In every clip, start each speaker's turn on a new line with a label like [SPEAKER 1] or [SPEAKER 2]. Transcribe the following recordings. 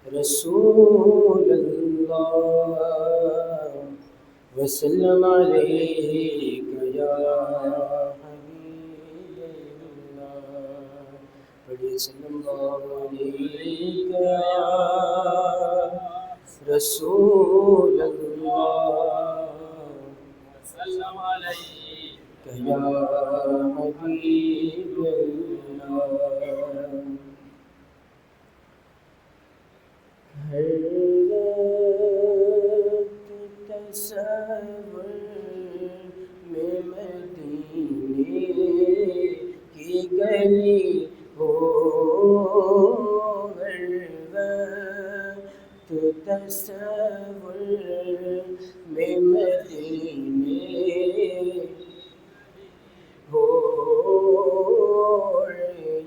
[SPEAKER 1] رسول اللہ وسلم علیک یا حبیب اللہ، پڑھیے صلی اللہ علیک یا رسول اللہ وسلم علیک یا حبیب اللہ۔ ہر وقت تصور میں مدینے کی گلی ہو، ہر وقت تصور میں مدینے ہو،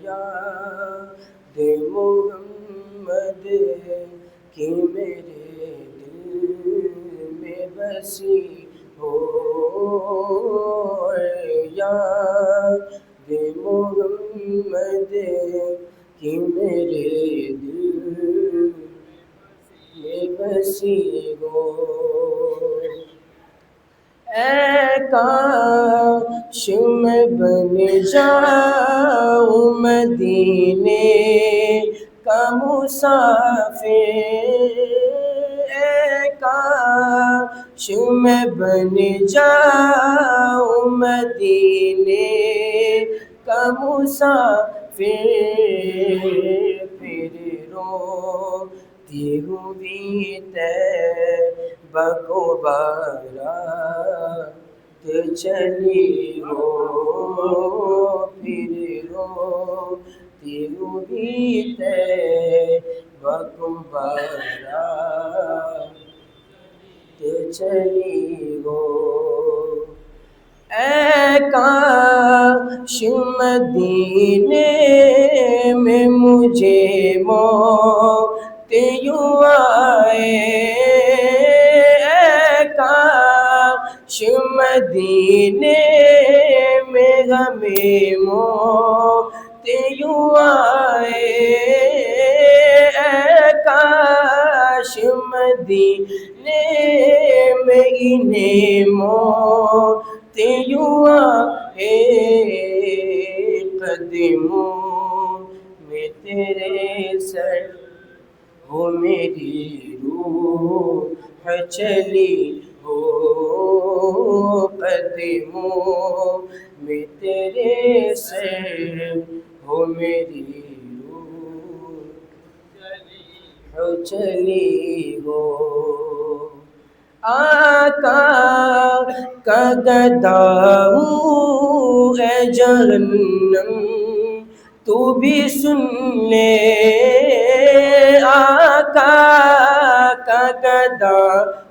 [SPEAKER 1] یاد محمد کہ میرے دل میں بسی ہو، یاد محمد کہ میرے دل میں بسی ہو۔ اے کاش میں بن جاؤں مدینے کا مسافر، اے کاش میں بن جاؤں مدینے کا مسافر، پھر روتی ہوئی طیبہ کو بارات چلی ہو، پھر روتی ہوئی طیبہ کو بارات چلی ہو۔ اے کاش مدینے میں مجھے موت یوں آئے، اے کاش مدینے میں ہمیں موت یوں آئے، اے کاش مدینے میں انہیں موت یوں آئے، قدموں میں تیرے سر ہو میری روح چلی ہو، قدموں میں تیرے سر ہو میری روح چلی ہو۔ آقا کا گدا ہوں اے جہنم تو بھی سن لے، آقا کا گدا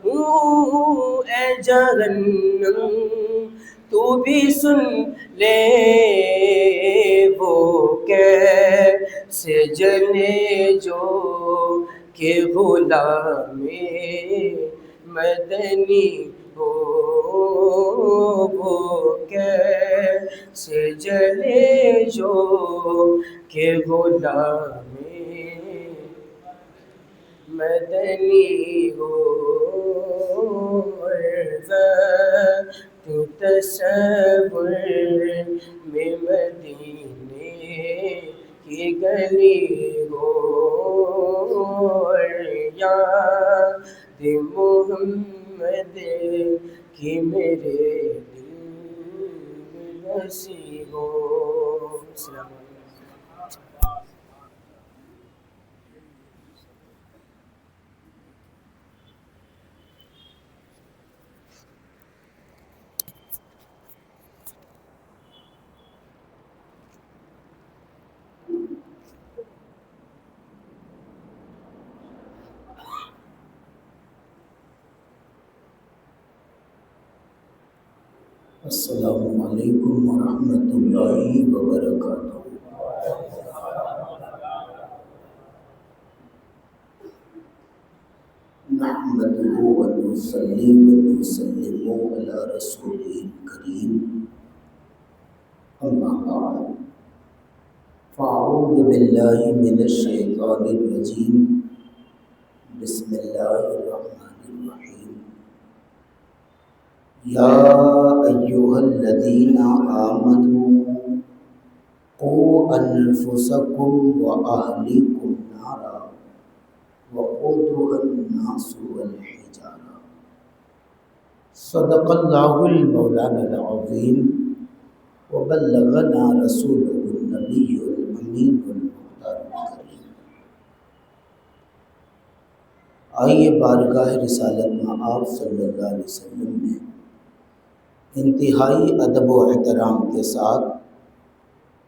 [SPEAKER 1] ہوں اے جہنم تو بھی سن لے، وہ کیسے جلے جو کہ غلام مدنی ہو، وہ کیسے جلے جو کہ غلام مدنی ہو، تو تصور میں مدینے کی گلی ہو، یاد محمد کی میرے دل میں بسی ہو۔ السلام علیکم۔
[SPEAKER 2] السلام علیکم ورحمۃ اللہ وبرکاتہ۔ نحمده ونصلي ونسلم على رسوله الكريم أما بعد فأعوذ بالله من الشيطان الرجيم بسم الله الرحمن الرحيم يا أيها الذين آمنوا قوا أنفسكم وأهليكم نارا وقودها الناس والحجارة صدق الله المولانا العظيم وبلغنا رسوله النبي الأمين المختار الكريم۔ آئیے بارگاہ رسالت میں آپ صلی اللہ علیہ وسلم نے انتہائی ادب و احترام کے ساتھ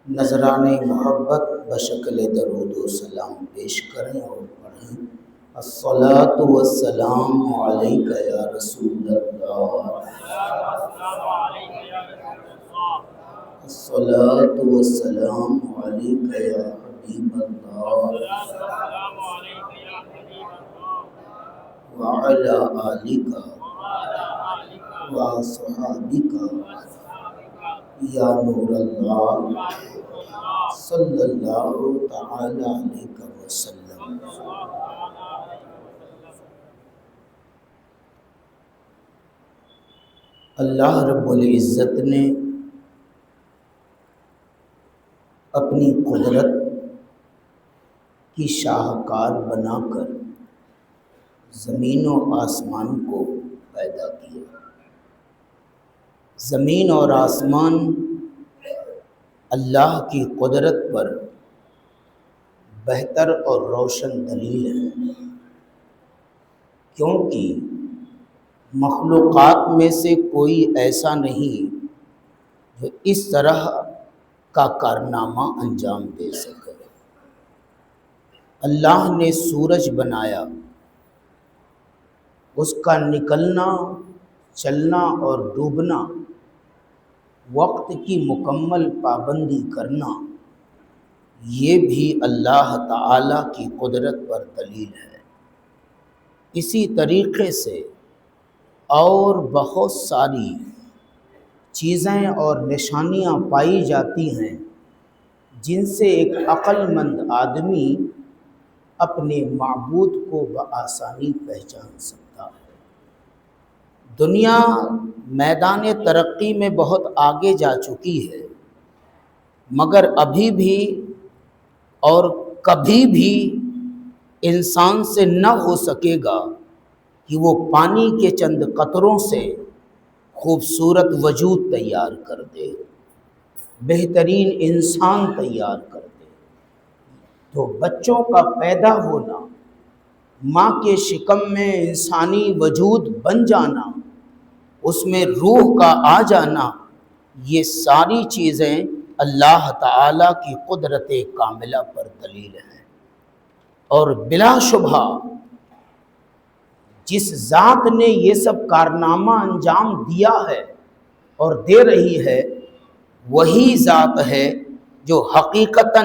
[SPEAKER 2] نذرانے محبت بشکل درود و سلام پیش کریں اور پڑھیں الصلاۃ والسلام علیک یا رسول اللہ، الصلاۃ والسلام علیک یا حبیب اللہ وعلی آلک وصحابک یا نور اللہ صلی اللہ تعالی علیہ وسلم۔ اللہ رب العزت نے اپنی قدرت کی شاہکار بنا کر زمین و آسمان کو پیدا کیا۔ زمین اور آسمان اللہ کی قدرت پر بہتر اور روشن دلیل ہے، کیونکہ مخلوقات میں سے کوئی ایسا نہیں جو اس طرح کا کارنامہ انجام دے سکے۔ اللہ نے سورج بنایا، اس کا نکلنا، چلنا اور ڈوبنا، وقت کی مکمل پابندی کرنا، یہ بھی اللہ تعالی کی قدرت پر دلیل ہے۔ اسی طریقے سے اور بہت ساری چیزیں اور نشانیاں پائی جاتی ہیں جن سے ایک عقل مند آدمی اپنے معبود کو بآسانی پہچان سکتا ہے۔ دنیا میدان ترقی میں بہت آگے جا چکی ہے، مگر ابھی بھی اور کبھی بھی انسان سے نہ ہو سکے گا کہ وہ پانی کے چند قطروں سے خوبصورت وجود تیار کر دے، بہترین انسان تیار کر دے۔ تو بچوں کا پیدا ہونا، ماں کے شکم میں انسانی وجود بن جانا، اس میں روح کا آ جانا، یہ ساری چیزیں اللہ تعالی کی قدرت کاملہ پر دلیل ہیں۔ اور بلا شبہ جس ذات نے یہ سب کارنامہ انجام دیا ہے اور دے رہی ہے، وہی ذات ہے جو حقیقتاً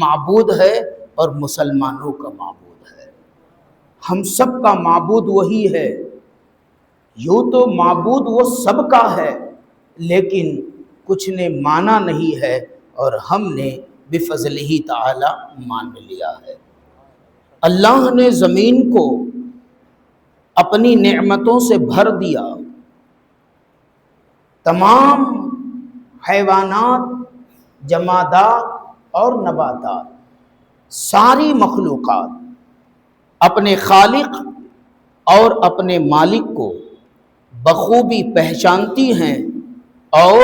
[SPEAKER 2] معبود ہے اور مسلمانوں کا معبود ہے۔ ہم سب کا معبود وہی ہے۔ یوں تو معبود وہ سب کا ہے، لیکن کچھ نے مانا نہیں ہے اور ہم نے بفضلہ تعالی مان لیا ہے۔ اللہ نے زمین کو اپنی نعمتوں سے بھر دیا۔ تمام حیوانات، جمادات اور نباتات، ساری مخلوقات اپنے خالق اور اپنے مالک کو بخوبی پہچانتی ہیں، اور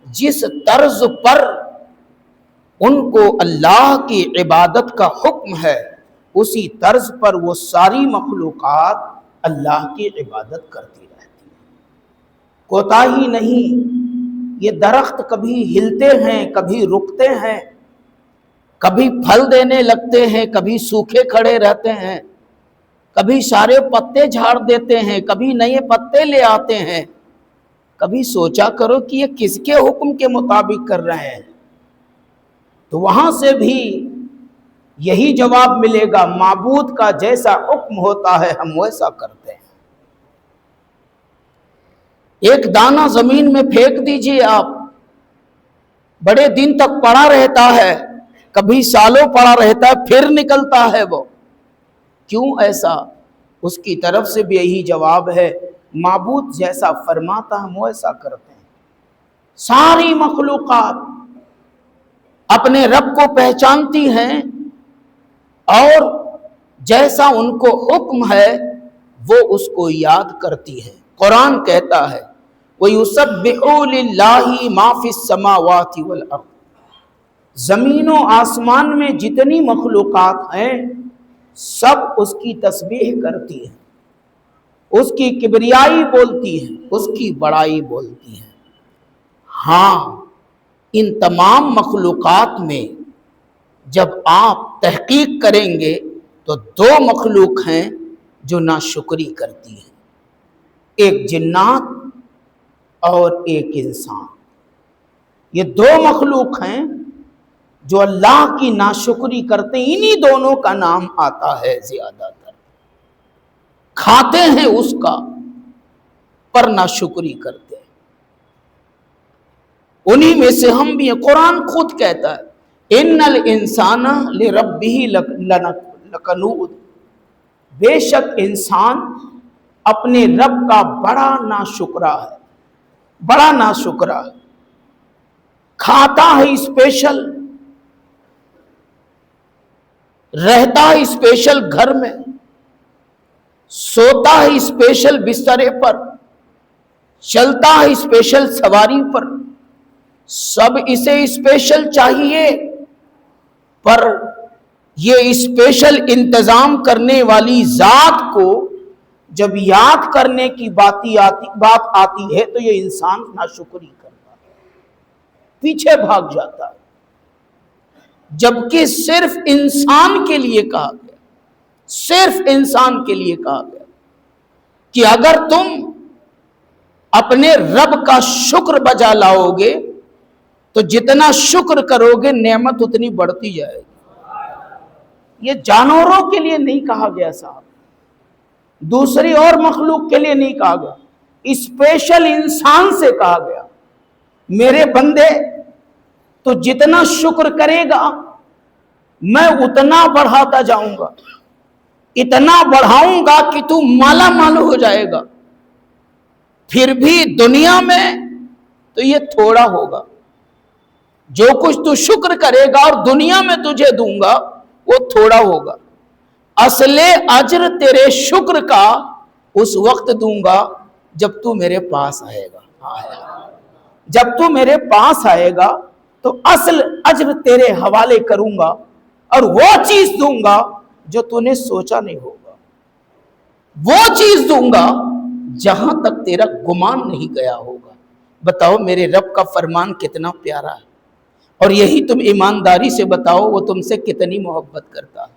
[SPEAKER 2] جس طرز پر ان کو اللہ کی عبادت کا حکم ہے، اسی طرز پر وہ ساری مخلوقات اللہ کی عبادت کرتی رہتی ہیں۔ کوتاہی نہیں۔ یہ درخت کبھی ہلتے ہیں، کبھی رکتے ہیں، کبھی پھل دینے لگتے ہیں، کبھی سوکھے کھڑے رہتے ہیں، کبھی سارے پتے جھاڑ دیتے ہیں، کبھی نئے پتے لے آتے ہیں۔ کبھی سوچا کرو کہ یہ کس کے حکم کے مطابق کر رہے ہیں؟ تو وہاں سے بھی یہی جواب ملے گا، معبود کا جیسا حکم ہوتا ہے ہم ویسا کرتے ہیں۔ ایک دانہ زمین میں پھینک دیجئے آپ، بڑے دن تک پڑا رہتا ہے، کبھی سالوں پڑا رہتا ہے، پھر نکلتا ہے وہ۔ کیوں ایسا؟ اس کی طرف سے بھی یہی جواب ہے، معبود جیسا فرماتا ہم ویسا کرتے ہیں۔ ساری مخلوقات اپنے رب کو پہچانتی ہیں اور جیسا ان کو حکم ہے وہ اس کو یاد کرتی ہے۔ قرآن کہتا ہے وَيُسَبِّحُ لِلَّهِ مَا فِي السَّمَاوَاتِ وَالْأَرْضِ، زمین و آسمان میں جتنی مخلوقات ہیں سب اس کی تسبیح کرتی ہیں، اس کی کبریائی بولتی ہیں، اس کی بڑائی بولتی ہیں۔ ہاں، ان تمام مخلوقات میں جب آپ تحقیق کریں گے تو دو مخلوق ہیں جو ناشکری کرتی ہیں، ایک جنات اور ایک انسان۔ یہ دو مخلوق ہیں جو اللہ کی ناشکری کرتے ہیں، انہی دونوں کا نام آتا ہے زیادہ تر۔ کھاتے ہیں اس کا پر ناشکری کرتے ہیں، انہی میں سے ہم بھی ہیں۔ قرآن خود کہتا ہے ان الانسان لربہ لکنود، بے شک انسان اپنے رب کا بڑا ناشکرا ہے، بڑا ناشکرا ہے۔ کھاتا ہے اسپیشل، رہتا ہے اسپیشل گھر میں، سوتا ہے اسپیشل بسترے پر، چلتا ہے اسپیشل سواری پر، سب اسے اسپیشل چاہیے، پر یہ اسپیشل انتظام کرنے والی ذات کو جب یاد کرنے کی بات آتی ہے تو یہ انسان ناشکری کرتا ہے، پیچھے بھاگ جاتا ہے۔ جبکہ صرف انسان کے لیے کہا گیا، صرف انسان کے لیے کہا گیا کہ اگر تم اپنے رب کا شکر بجا لاؤ گے تو جتنا شکر کرو گے نعمت اتنی بڑھتی جائے گی۔ یہ جانوروں کے لیے نہیں کہا گیا صاحب، دوسری اور مخلوق کے لیے نہیں کہا گیا، اسپیشل انسان سے کہا گیا میرے بندے تو جتنا شکر کرے گا میں اتنا بڑھاتا جاؤں گا، اتنا بڑھاؤں گا کہ تو مالا مال ہو جائے گا۔ پھر بھی دنیا میں تو یہ تھوڑا ہوگا، جو کچھ تو شکر کرے گا اور دنیا میں تجھے دوں گا وہ تھوڑا ہوگا۔ اصل اجر تیرے شکر کا اس وقت دوں گا جب تو میرے پاس آئے گا، جب تو میرے پاس آئے گا تو اصل اجر تیرے حوالے کروں گا اور وہ چیز دوں گا جو تو نے سوچا نہیں ہوگا، وہ چیز دوں گا جہاں تک تیرا گمان نہیں گیا ہوگا۔ بتاؤ میرے رب کا فرمان کتنا پیارا ہے، اور یہی تم ایمانداری سے بتاؤ وہ تم سے کتنی محبت کرتا ہے،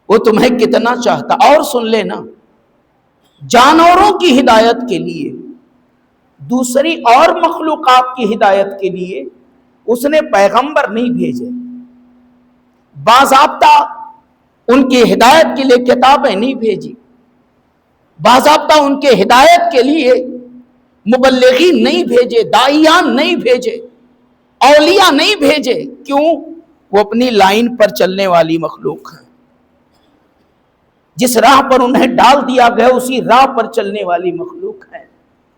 [SPEAKER 2] وہ تمہیں کتنا چاہتا۔ اور سن لینا، جانوروں کی ہدایت کے لیے، دوسری اور مخلوقات کی ہدایت کے لیے اس نے پیغمبر نہیں بھیجے، باضابطہ ان کی ہدایت کے لیے کتابیں نہیں بھیجی، باضابطہ ان کے ہدایت کے لیے مبلغین نہیں بھیجے، داعیان نہیں بھیجے، اولیاء نہیں بھیجے۔ کیوں؟ وہ اپنی لائن پر چلنے والی مخلوق ہیں، جس راہ پر انہیں ڈال دیا گیا اسی راہ پر چلنے والی مخلوق ہے۔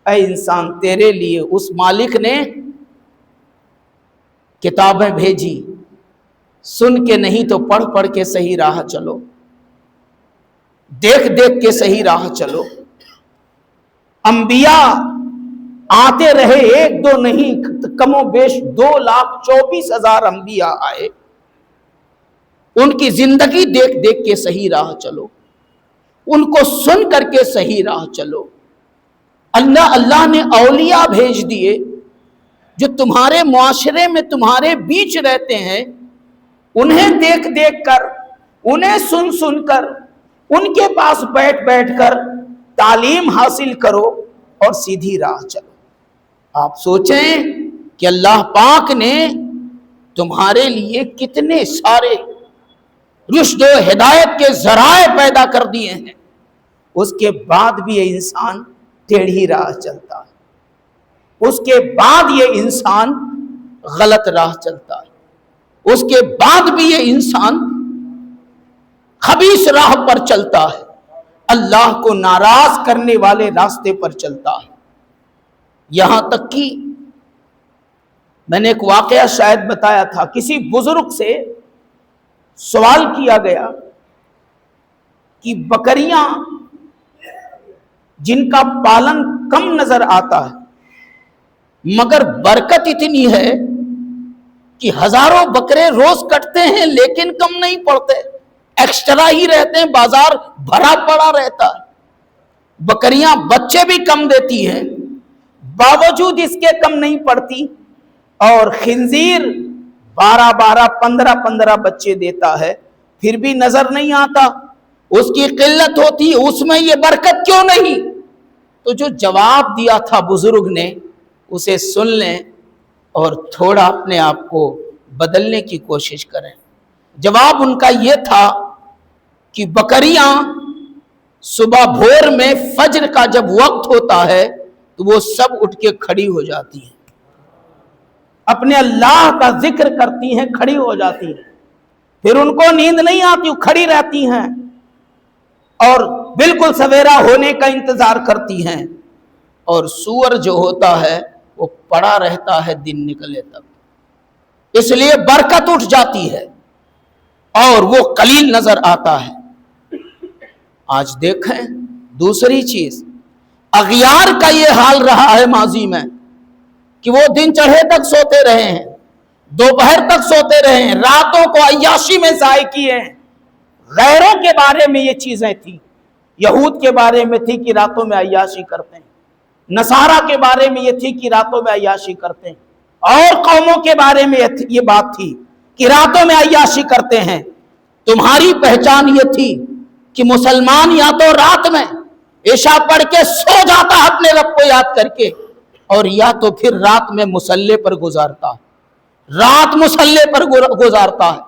[SPEAKER 2] اے انسان، تیرے لیے اس مالک نے کتابیں بھیجی، سن کے نہیں تو پڑھ پڑھ کے صحیح راہ چلو، دیکھ دیکھ کے صحیح راہ چلو۔ انبیاء آتے رہے، ایک دو نہیں، کم و بیش 2,24,000 انبیاء آئے، ان کی زندگی دیکھ دیکھ کے صحیح راہ چلو، ان کو سن کر کے صحیح راہ چلو۔ اللہ نے اولیاء بھیج دیے جو تمہارے معاشرے میں تمہارے بیچ رہتے ہیں، انہیں دیکھ دیکھ کر، انہیں سن سن کر، ان کے پاس بیٹھ بیٹھ کر تعلیم حاصل کرو اور سیدھی راہ چلو۔ آپ سوچیں کہ اللہ پاک نے تمہارے لیے کتنے سارے رشد و ہدایت کے ذرائع پیدا کر دیے ہیں، اس کے بعد بھی یہ انسان ٹیڑھی راہ چلتا ہے۔ اس کے بعد یہ انسان غلط راہ چلتا ہے، اس کے بعد بھی یہ انسان خبیث راہ پر چلتا ہے، اللہ کو ناراض کرنے والے راستے پر چلتا ہے۔ یہاں تک کہ میں نے ایک واقعہ شاید بتایا تھا، کسی بزرگ سے سوال کیا گیا کہ بکریاں جن کا پالن کم نظر آتا ہے مگر برکت اتنی ہے کہ ہزاروں بکرے روز کٹتے ہیں لیکن کم نہیں پڑتے، ایکسٹرا ہی رہتے ہیں، بازار بھرا پڑا رہتا ہے، بکریاں بچے بھی کم دیتی ہیں باوجود اس کے کم نہیں پڑتی، اور خنزیر 12 15 بچے دیتا ہے پھر بھی نظر نہیں آتا، اس کی قلت ہوتی، اس میں یہ برکت کیوں نہیں؟ تو جو جواب دیا تھا بزرگ نے اسے سن لیں اور تھوڑا اپنے آپ کو بدلنے کی کوشش کریں۔ جواب ان کا یہ تھا کہ بکریاں صبح بھور میں فجر کا جب وقت ہوتا ہے تو وہ سب اٹھ کے کھڑی ہو جاتی ہیں، اپنے اللہ کا ذکر کرتی ہیں، کھڑی ہو جاتی ہیں، پھر ان کو نیند نہیں آتی، وہ کھڑی رہتی ہیں اور بالکل سویرا ہونے کا انتظار کرتی ہیں، اور سور جو ہوتا ہے وہ پڑا رہتا ہے دن نکلے تک، اس لیے برکت اٹھ جاتی ہے اور وہ قلیل نظر آتا ہے۔ آج دیکھیں دوسری چیز، اغیار کا یہ حال رہا ہے ماضی میں کہ وہ دن چڑھے تک سوتے رہے ہیں، دوپہر تک سوتے رہے ہیں، راتوں کو عیاشی میں ضائع کیے ہیں۔ غیروں کے بارے میں یہ چیزیں تھی، یہود کے بارے میں تھی کہ راتوں میں عیاشی کرتے ہیں، نصارہ کے بارے میں یہ تھی کہ راتوں میں عیاشی کرتے ہیں، اور قوموں کے بارے میں یہ بات تھی کہ راتوں میں عیاشی کرتے ہیں۔ تمہاری پہچان یہ تھی کہ مسلمان یا تو رات میں عشاء پڑھ کے سو جاتا ہے اپنے رب کو یاد کر کے، اور یا تو پھر رات میں مصلی پر گزارتا ہے، رات مصلی پر گزارتا ہے،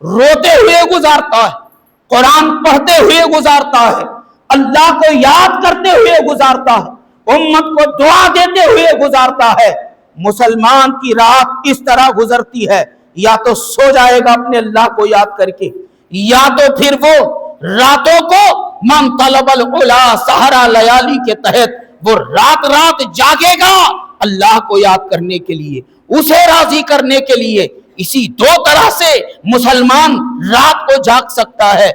[SPEAKER 2] روتے ہوئے گزارتا ہے، قرآن پڑھتے ہوئے گزارتا ہے، اللہ کو یاد کرتے ہوئے گزارتا ہے، امت کو دعا دیتے ہوئے گزارتا ہے۔ مسلمان کی رات اس طرح گزرتی ہے، یا تو سو جائے گا اپنے اللہ کو یاد کر کے، یا تو پھر وہ راتوں کو من طلب العلا سحرا لیالی کے تحت وہ رات جاگے گا اللہ کو یاد کرنے کے لیے، اسے راضی کرنے کے لیے۔ اسی دو طرح سے مسلمان رات کو جاگ سکتا ہے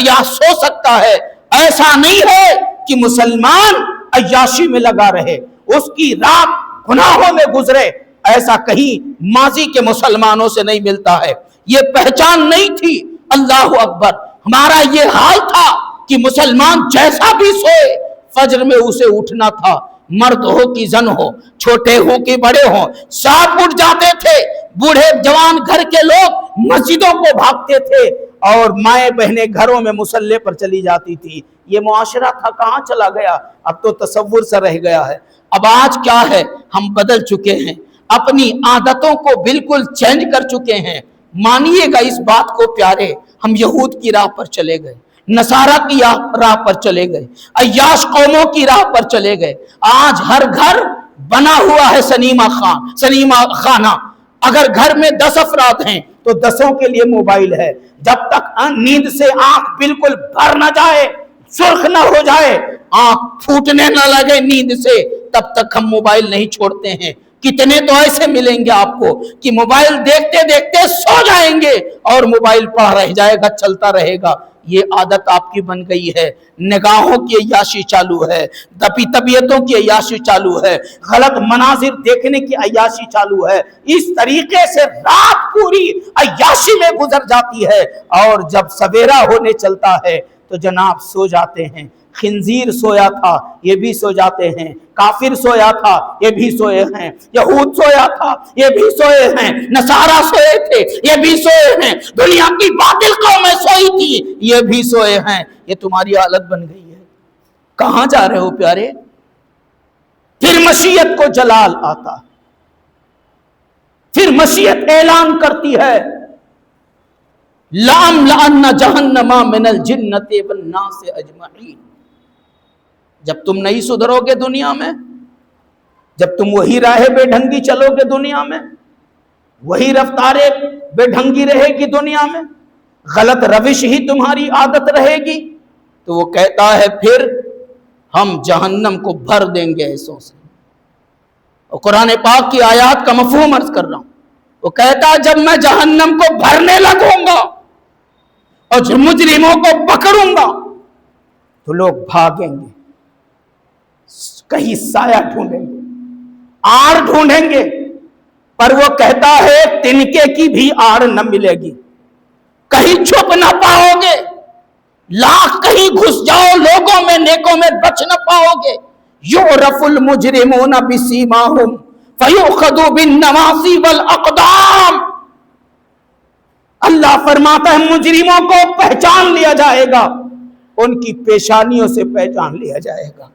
[SPEAKER 2] یا سو سکتا ہے۔ ایسا نہیں ہے کہ مسلمان عیاشی میں لگا رہے، اس کی رات گناہوں میں گزرے، ایسا کہیں ماضی کے مسلمانوں سے نہیں ملتا ہے۔ یہ پہچان نہیں تھی۔ اللہ اکبر، ہمارا یہ حال تھا کہ مسلمان جیسا بھی سوئے فجر میں اسے اٹھنا تھا، مرد ہو کہ زن ہو، چھوٹے ہو کہ بڑے ہوں، ساتھ اٹھ جاتے تھے۔ بوڑھے جوان گھر کے لوگ مسجدوں کو بھاگتے تھے اور مائیں بہنیں گھروں میں مصلی پر چلی جاتی تھی۔ یہ معاشرہ تھا کہاں چلا گیا؟ اب تو تصور سا رہ گیا ہے۔ اب آج کیا ہے؟ ہم بدل چکے ہیں، اپنی عادتوں کو بالکل چینج کر چکے ہیں۔ مانیے گا اس بات کو پیارے، ہم یہود کی راہ پر چلے گئے، نصارہ کی راہ پر چلے گئے، عیاش قوموں کی راہ پر چلے گئے۔ آج ہر گھر بنا ہوا ہے سنیما خانہ۔ اگر گھر میں 10 افراد ہیں تو 10 کے لیے موبائل ہے۔ جب تک نیند سے آنکھ بالکل بھر نہ جائے، سرخ نہ ہو جائے، آنکھ پھوٹنے نہ لگے نیند سے، تب تک ہم موبائل نہیں چھوڑتے ہیں۔ کتنے تو ایسے ملیں گے آپ کو کہ موبائل دیکھتے دیکھتے سو جائیں گے اور موبائل پڑا رہ جائے گا، چلتا رہے گا۔ یہ عادت آپ کی بن گئی ہے۔ نگاہوں کی عیاشی چالو ہے، طبیعتوں کی عیاشی چالو ہے، غلط مناظر دیکھنے کی عیاشی چالو ہے۔ اس طریقے سے رات پوری عیاشی میں گزر جاتی ہے، اور جب سویرا ہونے چلتا ہے تو جناب سو جاتے ہیں۔ خنزیر سویا تھا، یہ بھی سو جاتے ہیں۔ کافر سویا تھا، یہ بھی سوئے ہیں۔ یہود سویا تھا، یہ بھی سوئے ہیں۔ نصارہ سوئے تھے، یہ بھی سوئے ہیں۔ دنیا کی باطل قومیں سوئی تھی، یہ بھی سوئے ہیں۔ یہ تمہاری حالت بن گئی ہے۔ کہاں جا رہے ہو پیارے؟ پھر مشیت کو جلال آتا، پھر مشیت اعلان کرتی ہے لَأَمْلَأَنَّ جَهَنَّمَ مِنَ الْجِنَّةِ وَالنَّاسِ أَجْمَعِينَ۔ جب تم نہیں سدھرو گے دنیا میں، جب تم وہی راہ بے ڈھنگی چلو گے دنیا میں، وہی رفتاریں بے ڈھنگی رہے گی دنیا میں، غلط روش ہی تمہاری عادت رہے گی، تو وہ کہتا ہے پھر ہم جہنم کو بھر دیں گے ایسوں سے۔ اور قرآن پاک کی آیات کا مفہوم عرض کر رہا ہوں، وہ کہتا ہے جب میں جہنم کو بھرنے لگوں گا اور مجرموں کو پکڑوں گا تو لوگ بھاگیں گے، کہیں سایہ ڈھونڈیں گے، آڑ ڈھونڈیں گے، پر وہ کہتا ہے تنکے کی بھی آڑ نہ ملے گی، کہیں چھپ نہ پاؤ گے، لاکھ کہیں گھس جاؤ لوگوں میں نیکوں میں بچ نہ پاؤ گے۔ یعرف المجرمون بسیماہم فیؤخذ بالنواصی والاقدام، اللہ فرماتا ہے مجرموں کو پہچان لیا جائے گا، ان کی پیشانیوں سے پہچان لیا جائے گا،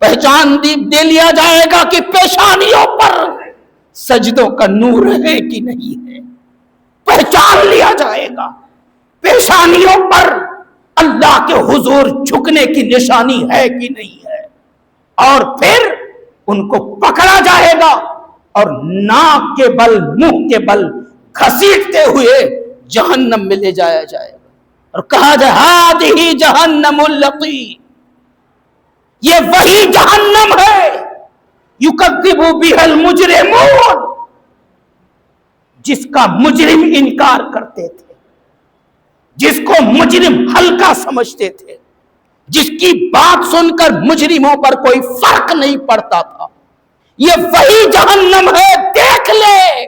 [SPEAKER 2] پہچان دے لیا جائے گا کہ پیشانیوں پر سجدوں کا نور ہے کہ نہیں ہے، پہچان لیا جائے گا پیشانیوں پر اللہ کے حضور جھکنے کی نشانی ہے کہ نہیں ہے، اور پھر ان کو پکڑا جائے گا اور ناک کے بل منہ کے بل گھسیٹتے ہوئے جہنم میں لے جایا جائے گا، اور کہا جائے ہذہ جہنم التی، یہ وہی جہنم ہے یکذب بها المجرمون، جس کا مجرم انکار کرتے تھے، جس کو مجرم ہلکا سمجھتے تھے، جس کی بات سن کر مجرموں پر کوئی فرق نہیں پڑتا تھا، یہ وہی جہنم ہے، دیکھ لے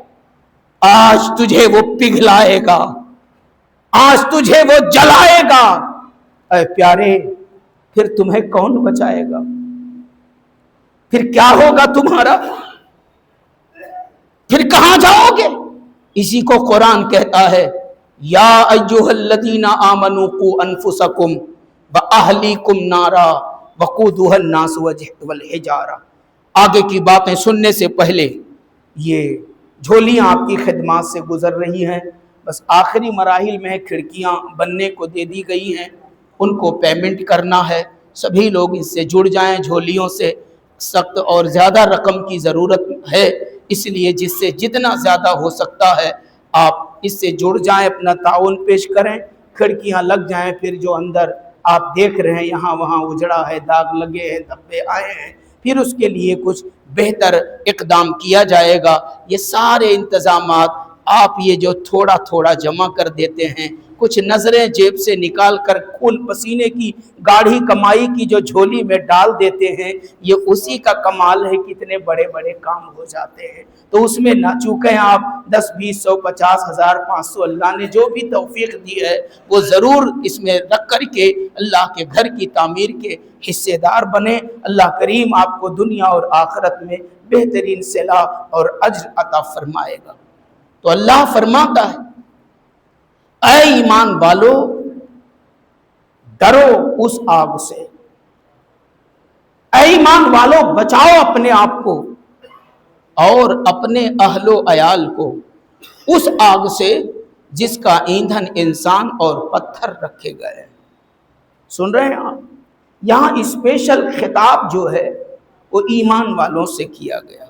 [SPEAKER 2] آج تجھے وہ پگھلائے گا، آج تجھے وہ جلائے گا۔ اے پیارے، پھر تمہیں کون بچائے گا؟ پھر کیا ہوگا تمہارا؟ پھر کہاں جاؤ گے؟ اسی کو قرآن کہتا ہے یا ایھا الذین آمنوا قوا انفسکم واہلیکم نارا وقودھا الناس والحجارہ۔ آگے کی باتیں سننے سے پہلے یہ جھولیاں آپ کی خدمات سے گزر رہی ہیں، بس آخری مراحل میں کھڑکیاں بننے کو دے دی گئی ہیں، ان کو پیمنٹ کرنا ہے، سبھی لوگ اس سے جڑ جائیں۔ جھولیوں سے سخت اور زیادہ رقم کی ضرورت ہے، اس لیے جس سے جتنا زیادہ ہو سکتا ہے آپ اس سے جڑ جائیں، اپنا تعاون پیش کریں، کھڑکیاں لگ جائیں، پھر جو اندر آپ دیکھ رہے ہیں یہاں وہاں اجڑا ہے، داغ لگے ہیں، دھبے آئے ہیں، پھر اس کے لیے کچھ بہتر اقدام کیا جائے گا۔ یہ سارے انتظامات آپ یہ جو تھوڑا تھوڑا جمع کر دیتے ہیں، کچھ نظریں جیب سے نکال کر خون پسینے کی گاڑھی کمائی کی جو جھولی میں ڈال دیتے ہیں، یہ اسی کا کمال ہے، کتنے بڑے بڑے کام ہو جاتے ہیں۔ تو اس میں نہ چوکیں آپ 10 20 100 50 1000 500 اللہ نے جو بھی توفیق دی ہے وہ ضرور اس میں رکھ کر کے اللہ کے گھر کی تعمیر کے حصے دار بنے۔ اللہ کریم آپ کو دنیا اور آخرت میں بہترین صلاح اور اجر عطا فرمائے گا۔ تو اللہ فرماتا ہے اے ایمان والو ڈرو اس آگ سے، اے ایمان والو بچاؤ اپنے آپ کو اور اپنے اہل و عیال کو اس آگ سے جس کا ایندھن انسان اور پتھر رکھے گئے۔ سن رہے ہیں آپ؟ یہاں اسپیشل خطاب جو ہے وہ ایمان والوں سے کیا گیا،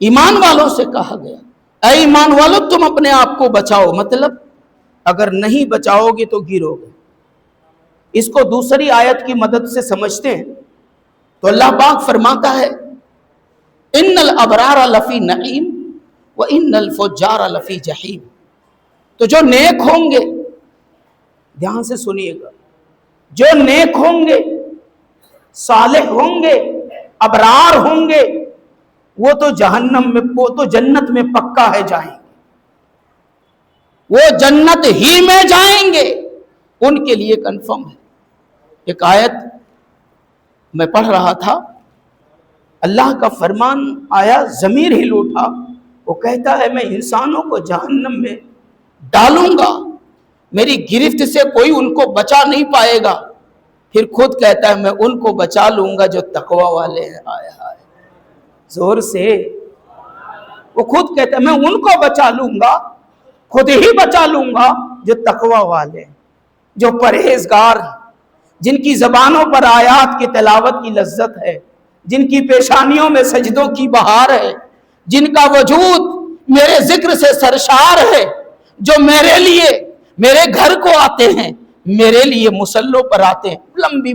[SPEAKER 2] ایمان والوں سے کہا گیا اے ایمان والو تم اپنے آپ کو بچاؤ، مطلب اگر نہیں بچاؤ گے تو گرو گے۔ اس کو دوسری آیت کی مدد سے سمجھتے ہیں تو اللہ پاک فرماتا ہے ان الابرار لفی نعیم وان الفجار لفی جحیم۔ تو جو نیک ہوں گے، دھیان سے سنیے گا، جو نیک ہوں گے، صالح ہوں گے، ابرار ہوں گے، وہ تو جہنم میں، وہ تو جنت میں پکا ہے جائیں گے، وہ جنت ہی میں جائیں گے، ان کے لیے کنفرم ہے۔ ایک آیت میں پڑھ رہا تھا، اللہ کا فرمان آیا، ضمیر ہل اٹھا، وہ کہتا ہے میں انسانوں کو جہنم میں ڈالوں گا، میری گرفت سے کوئی ان کو بچا نہیں پائے گا، پھر خود کہتا ہے میں ان کو بچا لوں گا جو تقوی والے ہیں۔ آئے ہائے، زور سے وہ خود کہتا ہے میں ان کو بچا لوں گا، خود ہی بچا لوں گا جو تقوی والے ہیں، جو پرہیزگار ہیں، جن کی زبانوں پر آیات کی تلاوت کی لذت ہے، جن کی پیشانیوں میں سجدوں کی بہار ہے، جن کا وجود میرے ذکر سے سرشار ہے، جو میرے لیے میرے گھر کو آتے ہیں، میرے لیے مصلوں پر آتے ہیں. لمبی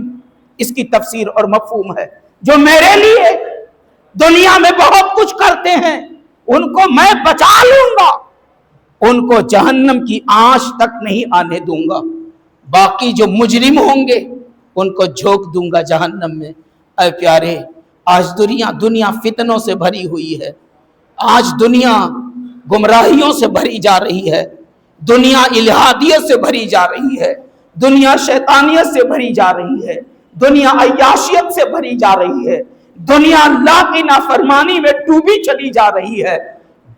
[SPEAKER 2] اس کی تفسیر اور مفہوم ہے. جو میرے لیے دنیا میں بہت کچھ کرتے ہیں ان کو میں بچا لوں گا، ان کو جہنم کی آنچ تک نہیں آنے دوں گا. باقی جو مجرم ہوں گے ان کو جھونک دوں گا جہنم میں. اے پیارے، آج دنیا فتنوں سے بھری ہوئی ہے، آج دنیا گمراہیوں سے بھری جا رہی ہے، دنیا الہادیت سے بھری جا رہی ہے، دنیا شیطانیت سے بھری جا رہی ہے، دنیا عیاشیت سے بھری جا رہی ہے، دنیا اللہ کی نافرمانی میں ڈوبی چلی جا رہی ہے.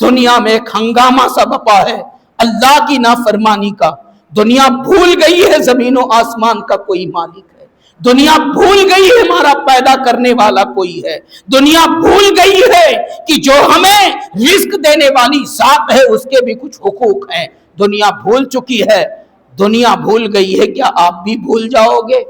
[SPEAKER 2] دنیا میں ایک ہنگامہ سا بپا ہے اللہ کی نافرمانی کا. دنیا بھول گئی ہے زمین و آسمان کا کوئی مالک ہے، دنیا بھول گئی ہے ہمارا پیدا کرنے والا کوئی ہے، دنیا بھول گئی ہے کہ جو ہمیں رزق دینے والی ذات ہے اس کے بھی کچھ حقوق ہیں. دنیا بھول چکی ہے. دنیا بھول گئی ہے، کیا آپ بھی بھول جاؤ گے؟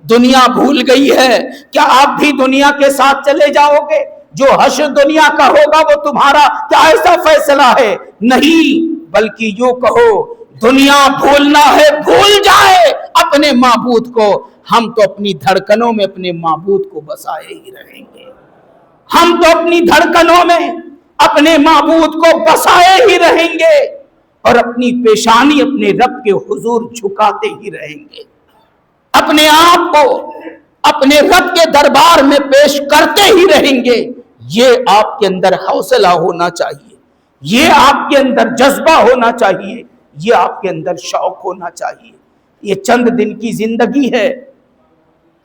[SPEAKER 2] دنیا بھول گئی ہے، کیا آپ بھی دنیا کے ساتھ چلے جاؤ گے؟ جو حشر دنیا کا ہوگا وہ تمہارا کیا ایسا فیصلہ ہے؟ نہیں، بلکہ یوں کہو دنیا بھولنا ہے بھول جائے اپنے معبود کو، ہم تو اپنی دھڑکنوں میں اپنے معبود کو بسائے ہی رہیں گے. ہم تو اپنی دھڑکنوں میں اپنے معبود کو بسائے ہی رہیں گے اور اپنی پیشانی اپنے رب کے حضور جھکاتے ہی رہیں گے، اپنے آپ کو اپنے رب کے دربار میں پیش کرتے ہی رہیں گے. یہ آپ کے اندر حوصلہ ہونا چاہیے، یہ آپ کے اندر جذبہ ہونا چاہیے، یہ آپ کے اندر شوق ہونا چاہیے. یہ چند دن کی زندگی ہے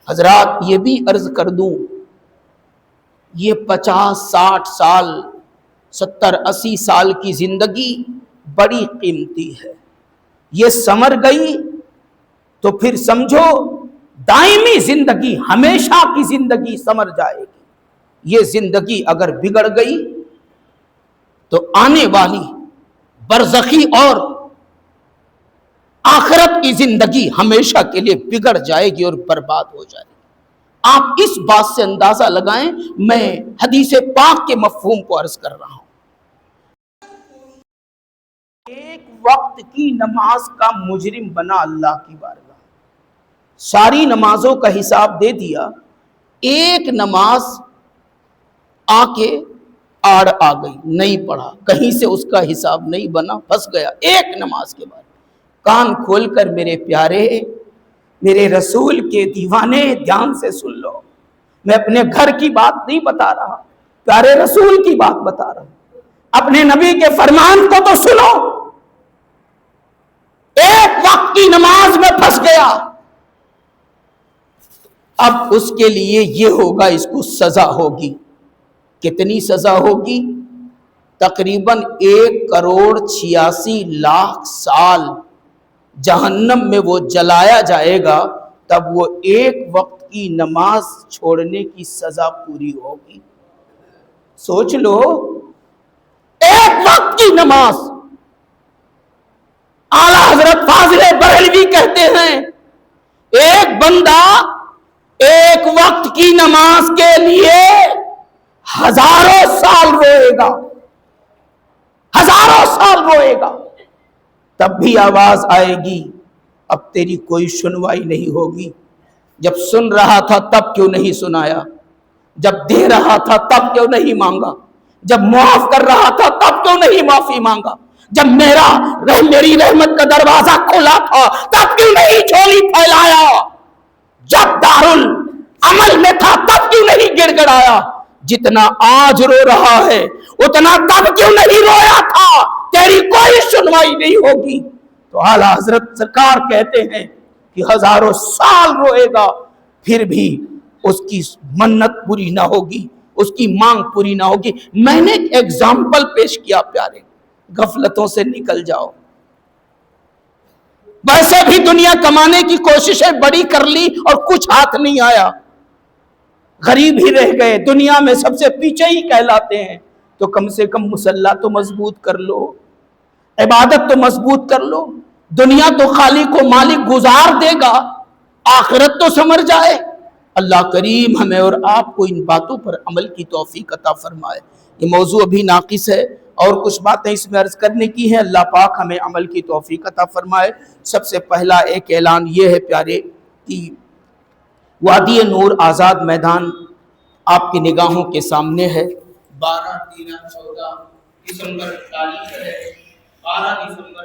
[SPEAKER 2] حضرات. یہ بھی عرض کر دوں، یہ 50-60 سال 70-80 سال کی زندگی بڑی قیمتی ہے. یہ سمر گئی تو پھر سمجھو دائمی زندگی، ہمیشہ کی زندگی سمر جائے گی. یہ زندگی اگر بگڑ گئی تو آنے والی برزخی اور آخرت کی زندگی ہمیشہ کے لیے بگڑ جائے گی اور برباد ہو جائے گی. آپ اس بات سے اندازہ لگائیں، میں حدیث پاک کے مفہوم کو عرض کر رہا ہوں. ایک وقت کی نماز کا مجرم بنا اللہ کی بارگاہ، ساری نمازوں کا حساب دے دیا، ایک نماز آ کے آڑ آ گئی، نہیں پڑھا، کہیں سے اس کا حساب نہیں بنا، پھنس گیا. ایک نماز کے بعد کان کھول کر میرے پیارے، میرے رسول کے دیوانے دھیان سے سن لو. میں اپنے گھر کی بات نہیں بتا رہا، پیارے رسول کی بات بتا رہا ہوں. اپنے نبی کے فرمان کو تو سنو. ایک وقت کی نماز میں پھنس گیا، اب اس کے لیے یہ ہوگا، اس کو سزا ہوگی. کتنی سزا ہوگی؟ تقریباً 1,86,00,000 سال جہنم میں وہ جلایا جائے گا، تب وہ ایک وقت کی نماز چھوڑنے کی سزا پوری ہوگی. سوچ لو، ایک وقت کی نماز. اعلیٰ حضرت فاضل بریلوی کہتے ہیں ایک بندہ ایک وقت کی نماز کے لیے ہزاروں سال روئے گا، ہزاروں سال روئے گا. تب بھی آواز آئے گی، اب تیری کوئی سنوائی نہیں ہوگی. جب سن رہا تھا تب کیوں نہیں سنایا؟ جب دے رہا تھا تب کیوں نہیں مانگا؟ جب معاف کر رہا تھا تب کیوں نہیں معافی مانگا؟ جب میری رحمت کا دروازہ کھلا تھا تب کیوں نہیں جھولی پھیلایا؟ جب دارالعمل میں تھا تب کیوں نہیں گڑ گڑایا؟ جتنا آج رو رہا ہے اتنا تب کیوں نہیں رویا تھا؟ تیری کوئی سنوائی نہیں ہوگی. تو اعلیٰ حضرت سرکار کہتے ہیں کہ ہزاروں سال روئے گا، پھر بھی اس کی منت پوری نہ ہوگی، اس کی مانگ پوری نہ ہوگی. میں نے ایک ایگزامپل پیش کیا پیارے، غفلتوں سے نکل جاؤ. ویسے بھی دنیا کمانے کی کوششیں بڑی کر لی اور کچھ ہاتھ نہیں آیا، غریب ہی رہ گئے، دنیا میں سب سے پیچھے ہی کہلاتے ہیں. تو کم سے کم مصلی تو مضبوط کر لو، عبادت تو مضبوط کر لو. دنیا تو خالق و مالک گزار دے گا، آخرت تو سمر جائے۔ اللہ کریم ہمیں اور آپ کو ان باتوں پر عمل کی توفیق عطا فرمائے۔ یہ موضوع ابھی ناقص ہے اور کچھ باتیں اس میں عرض کرنے کی ہیں، اللہ پاک ہمیں عمل کی توفیق عطا فرمائے۔ سب سے پہلا ایک اعلان یہ ہے پیارے کہ وادی نور آزاد میدان آپ کی نگاہوں کے سامنے ہے۔ 12، 13، 14 دسمبر تاریخ ہے، 12 دسمبر